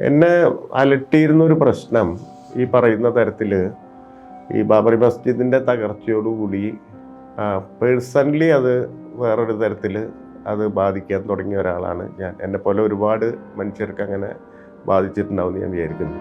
എന്നെ അലട്ടിയിരുന്നൊരു പ്രശ്നം ഈ പറയുന്ന തരത്തിൽ ഈ ബാബറി മസ്ജിദിൻ്റെ തകർച്ചയോടുകൂടി പേഴ്സണലി അത് വേറൊരു തരത്തിൽ അത് ബാധിക്കാൻ തുടങ്ങിയ ഒരാളാണ് ഞാൻ. എന്നെ പോലെ ഒരുപാട് മനുഷ്യർക്ക് അങ്ങനെ ബാധിച്ചിട്ടുണ്ടാവുമെന്ന് ഞാൻ വിചാരിക്കുന്നു.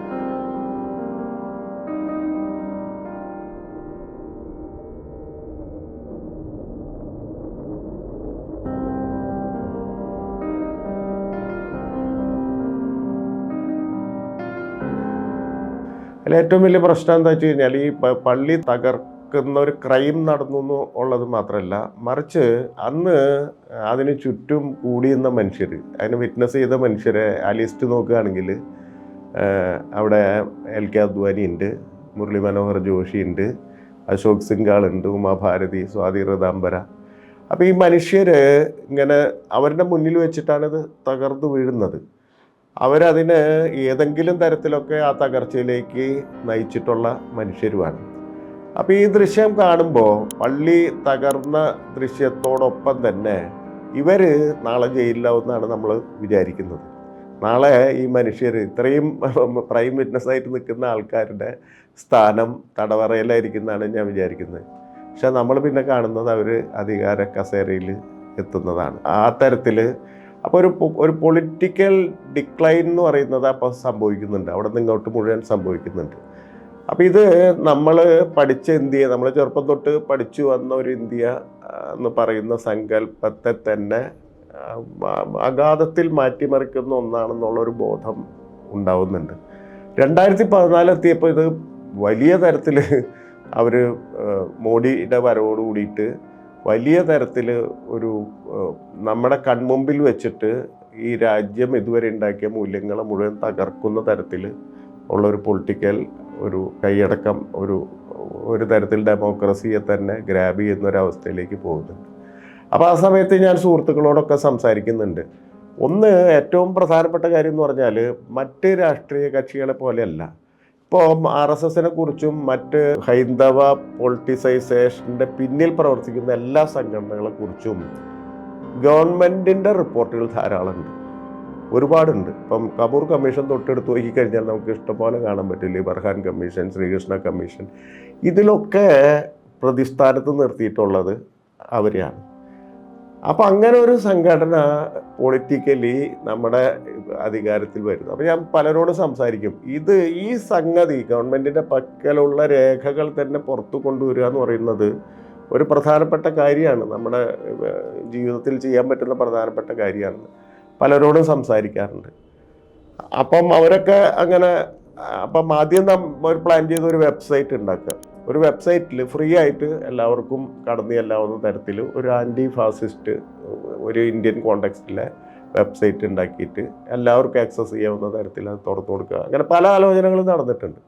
അതിൽ ഏറ്റവും വലിയ പ്രശ്നം എന്താ വെച്ച് കഴിഞ്ഞാൽ ഈ പള്ളി തകർക്കുന്ന ഒരു ക്രൈം നടന്നു എന്ന് ഉള്ളത് മാത്രമല്ല, മറിച്ച് അന്ന് അതിന് ചുറ്റും കൂടിയുന്ന മനുഷ്യർ, അതിന് വിറ്റ്നസ് ചെയ്ത മനുഷ്യരെ ആ ലിസ്റ്റ് നോക്കുകയാണെങ്കിൽ അവിടെ LK അദ്വാനി ഉണ്ട്, മുരളി മനോഹർ ജോഷി ഉണ്ട്, അശോക് സിംഗാൾ ഉണ്ട്, ഉമാഭാരതി, സ്വാതി റതാംബര. അപ്പോൾ ഈ മനുഷ്യർ ഇങ്ങനെ അവരുടെ മുന്നിൽ വെച്ചിട്ടാണ് ഇത് തകർന്നു വീഴുന്നത്. അവരതിന് ഏതെങ്കിലും തരത്തിലൊക്കെ ആ തകർച്ചയിലേക്ക് നയിച്ചിട്ടുള്ള മനുഷ്യരുമാണ്. അപ്പോൾ ഈ ദൃശ്യം കാണുമ്പോൾ പള്ളി തകർന്ന ദൃശ്യത്തോടൊപ്പം തന്നെ ഇവർ നാളെ ജയിലിലാവുമെന്നാണ് നമ്മൾ വിചാരിക്കുന്നത്. നാളെ ഈ മനുഷ്യർ ഇത്രയും പ്രൈം വിറ്റ്നസ്സായിട്ട് നിൽക്കുന്ന ആൾക്കാരുടെ സ്ഥാനം തടവറയിലായിരിക്കുന്നതാണ് ഞാൻ വിചാരിക്കുന്നത്. പക്ഷെ നമ്മൾ പിന്നെ കാണുന്നത് അവർ അധികാര കസേരയിൽ എത്തുന്നതാണ്. ആ തരത്തിൽ അപ്പോൾ ഒരു പൊളിറ്റിക്കൽ ഡിക്ലൈൻ എന്ന് പറയുന്നത് അപ്പോൾ സംഭവിക്കുന്നുണ്ട്, അവിടെ നിന്ന് ഇങ്ങോട്ട് മുഴുവൻ സംഭവിക്കുന്നുണ്ട്. അപ്പോൾ ഇത് നമ്മൾ പഠിച്ച ഇന്ത്യ, നമ്മൾ ചെറുപ്പം തൊട്ട് പഠിച്ചു വന്ന ഒരു ഇന്ത്യ എന്ന് പറയുന്ന സങ്കല്പത്തെ തന്നെ അഗാധത്തിൽ മാറ്റിമറിക്കുന്ന ഒന്നാണെന്നുള്ളൊരു ബോധം ഉണ്ടാവുന്നുണ്ട്. 2014 എത്തിയപ്പോൾ ഇത് വലിയ തരത്തിൽ അവർ മോഡിയുടെ വരവോട് കൂടിയിട്ട് വലിയ തരത്തിൽ ഒരു നമ്മുടെ കൺമുമ്പിൽ വെച്ചിട്ട് ഈ രാജ്യം ഇതുവരെ ഉണ്ടാക്കിയ മൂല്യങ്ങളെ മുഴുവൻ തകർക്കുന്ന തരത്തിൽ ഉള്ളൊരു പൊളിറ്റിക്കൽ ഒരു കൈയടക്കം, ഒരു തരത്തിൽ ഡെമോക്രസിയെ തന്നെ ഗ്രാബ് ചെയ്യുന്നൊരവസ്ഥയിലേക്ക് പോകുന്നുണ്ട്. അപ്പോൾ ആ സമയത്ത് ഞാൻ സുഹൃത്തുക്കളോടൊക്കെ സംസാരിക്കുന്നുണ്ട്. ഒന്ന് ഏറ്റവും പ്രധാനപ്പെട്ട കാര്യം എന്ന് പറഞ്ഞാൽ മറ്റ് രാഷ്ട്രീയ കക്ഷികളെ പോലെയല്ല. ഇപ്പോൾ RSSനെ കുറിച്ചും മറ്റ് ഹൈന്ദവ പൊളിറ്റിസൈസേഷൻ്റെ പിന്നിൽ പ്രവർത്തിക്കുന്ന എല്ലാ സംഘടനകളെ കുറിച്ചും ഗവൺമെൻറ്റിൻ്റെ റിപ്പോർട്ടുകൾ ധാരാളമുണ്ട്, ഒരുപാടുണ്ട്. ഇപ്പം കപൂർ കമ്മീഷൻ തൊട്ടെടുത്ത് നോക്കിക്കഴിഞ്ഞാൽ നമുക്ക് ഇഷ്ടംപോലെ കാണാൻ പറ്റില്ല. ബർഹാൻ കമ്മീഷൻ, ശ്രീകൃഷ്ണ കമ്മീഷൻ, ഇതിലൊക്കെ പ്രതിസ്ഥാനത്ത് നിർത്തിയിട്ടുള്ളത് അവരെയാണ്. അപ്പം അങ്ങനെ ഒരു സംഘടന പൊളിറ്റിക്കലി നമ്മുടെ അധികാരത്തിൽ വരുന്നു. അപ്പം ഞാൻ പലരോടും സംസാരിക്കും, ഈ സംഗതി ഗവൺമെൻറ്റിൻ്റെ പക്കലുള്ള രേഖകൾ തന്നെ പുറത്തു കൊണ്ടുവരിക എന്ന് പറയുന്നത് ഒരു പ്രധാനപ്പെട്ട കാര്യമാണ്, നമ്മുടെ ജീവിതത്തിൽ ചെയ്യാൻ പറ്റുന്ന പ്രധാനപ്പെട്ട കാര്യമാണ്. പലരോടും സംസാരിക്കാറുണ്ട്. അപ്പം അവരൊക്കെ അങ്ങനെ, അപ്പം ആദ്യം ഒരു പ്ലാൻ ചെയ്ത ഒരു വെബ്സൈറ്റ് ഉണ്ടാക്കുക. ഒരു വെബ്സൈറ്റിൽ ഫ്രീ ആയിട്ട് എല്ലാവർക്കും കടന്നു ചെല്ലാവുന്ന തരത്തിൽ ഒരു ആൻറ്റി ഫാസിസ്റ്റ്, ഒരു ഇന്ത്യൻ കോണ്ടെക്സ്റ്റിലെ വെബ്സൈറ്റ് ഉണ്ടാക്കിയിട്ട് എല്ലാവർക്കും ആക്സസ് ചെയ്യാവുന്ന തരത്തിൽ അത് തുറന്നു കൊടുക്കുക. അങ്ങനെ പല ആലോചനകളും നടന്നിട്ടുണ്ട്.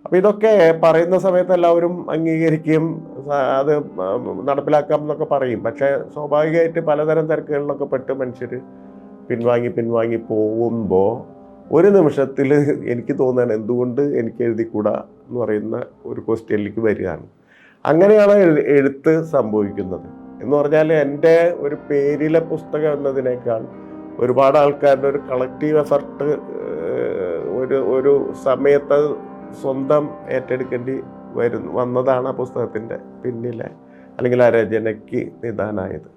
അപ്പോൾ ഇതൊക്കെ പറയുന്ന സമയത്ത് എല്ലാവരും അംഗീകരിക്കുകയും അത് നടപ്പിലാക്കാം എന്നൊക്കെ പറയും. പക്ഷേ സ്വാഭാവികമായിട്ട് പലതരം തിരക്കുകളിലൊക്കെ പെട്ട് മനുഷ്യർ പിൻവാങ്ങി പോകുമ്പോൾ ഒരു നിമിഷത്തിൽ എനിക്ക് തോന്നുകയാണ് എന്തുകൊണ്ട് എനിക്ക് എഴുതിക്കൂടാ എന്ന് പറയുന്ന ഒരു ക്വസ്റ്റ്യനിലേക്ക് വരികയാണ്. അങ്ങനെയാണ് എഴുത്ത് സംഭവിക്കുന്നത്. എന്ന് പറഞ്ഞാൽ എൻ്റെ ഒരു പേരിലെ പുസ്തകം എന്നതിനേക്കാൾ ഒരുപാട് ആൾക്കാരുടെ ഒരു കളക്റ്റീവ് എഫർട്ട് ഒരു സമയത്ത് സ്വന്തം ഏറ്റെടുക്കേണ്ടി വന്നതാണ് ആ പുസ്തകത്തിൻ്റെ പിന്നിലെ അല്ലെങ്കിൽ ആ രചനയ്ക്ക് നിദാനമായത്.